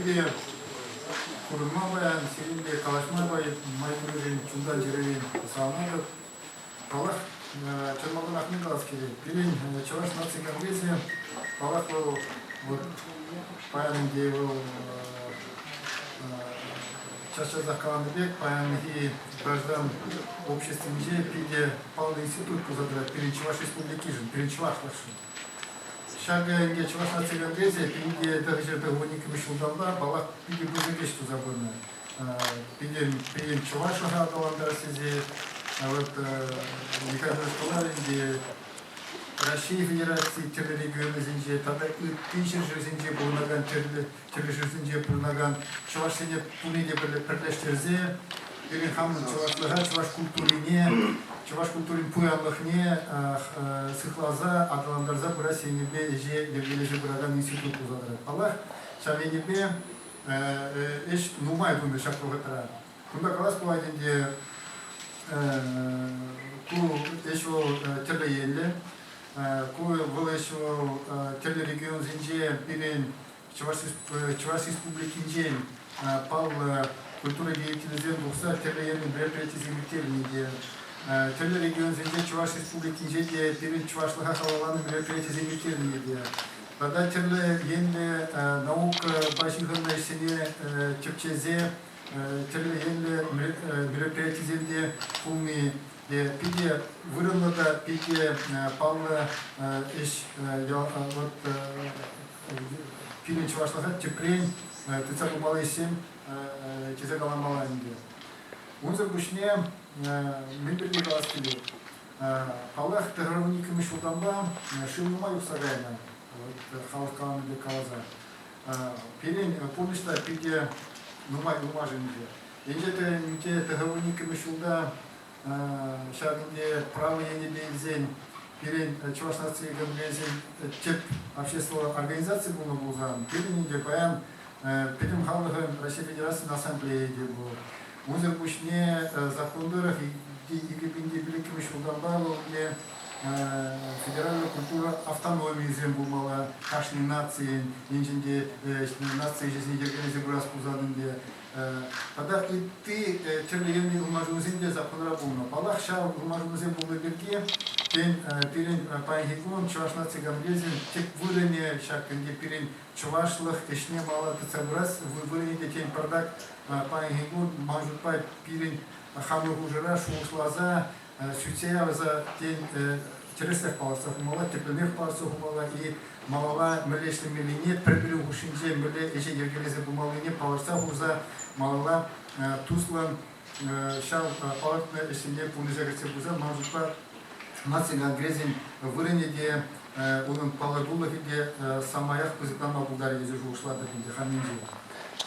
Пиде kurulma bayan, senin de kalaşma bayan, maymunun çundan cireğin sağladı. Palak, çırmalın akmı da askeri. Birin, çavaş natsi gambezi, palak o, bayanın diye o, чаще закаланы бек, паянги граждан общественниче пиде палный институт кузадрат перед Чуваш республики жин, перед Чуваш лашын. Шага инге Чуваш нациган гезе, пиде дагыжерде гоник мишулданда, балак пиде бузыгеш тузабыны. Пиде Чуваш агадаландар сизе, вот Михаил Школар инге Россия Федерации терлі регионы зинже, тада тыншыр жүрзінже болынаган терлі жүрзінже болынаган Чуваш сене пунеде бірлештерзе, берін хамын Чувашлыға, Чуваш культурин пуянлықне сықлаза, адаландарза бұра сенебе еже ергележе бұраган институт ұзадыры. Аллах, шавенебе еш нумай бұнды шақпығытыра. Бұнда қалас бұлайденде бұл еш ол терлі елі, кое было еще телерегион Зинже, перед Чуваш республики Инжель, пал культура деятельности двухсот телеерных мероприятий земледелия. Телерегион Зинже, Чуваш республики Инжель, перед Чуваш Лахахалаланы мероприятий земледелия. Тогда телеерные наука башиханной сене Чепчезе, телеерные мероприятий земледелия, куми Пиде вырынлыда, пиде паллы иш вот пилин чувашлыға тепрен тыца бумалы есем чезе каламала инде. Унзыр күшне мен бірге қалас келе. Паллах тығырыны кімі шулданба шылнума юқсағайна. Халық қаламыды қалаза. Пилин помништа пиде нумай жынде. Енжеті тығырыны кімі шулда шагінде правые небезен, перед Чуваш нации гамлезен тип общественной организации был набулган, перед баян перед халыгы Россия Федерации на ассамблее был. Музыр бушне закондыров и гибинде великим шулданбалу, где федеральная культура автономии зембумала, кашни нации, инженде нации жизни дергенези бурас кузадынде. Тогда и ты терлегенный умажузинде законра булна. Палах шау умажузин булды берге, перен паихикун Чуваш нации гамлезин тек вырене шакынде перен чувашлых ишне мала тыцабрас вырене детень пардак паихикун мажутпай перен хамы хужера шушлаза сютея за тень тересных палцев умала, теплых палцев умала и малала мелешли мелине прибили ушинже меле еше ергелезе бумалине паларса хуза малала туслан шал палатна ешене пунежагерсе буза мажутпа нациян грезин вырене де onun palagullah de samayak kızıklanma bulgarı gezi uşlar da bindi hamинже.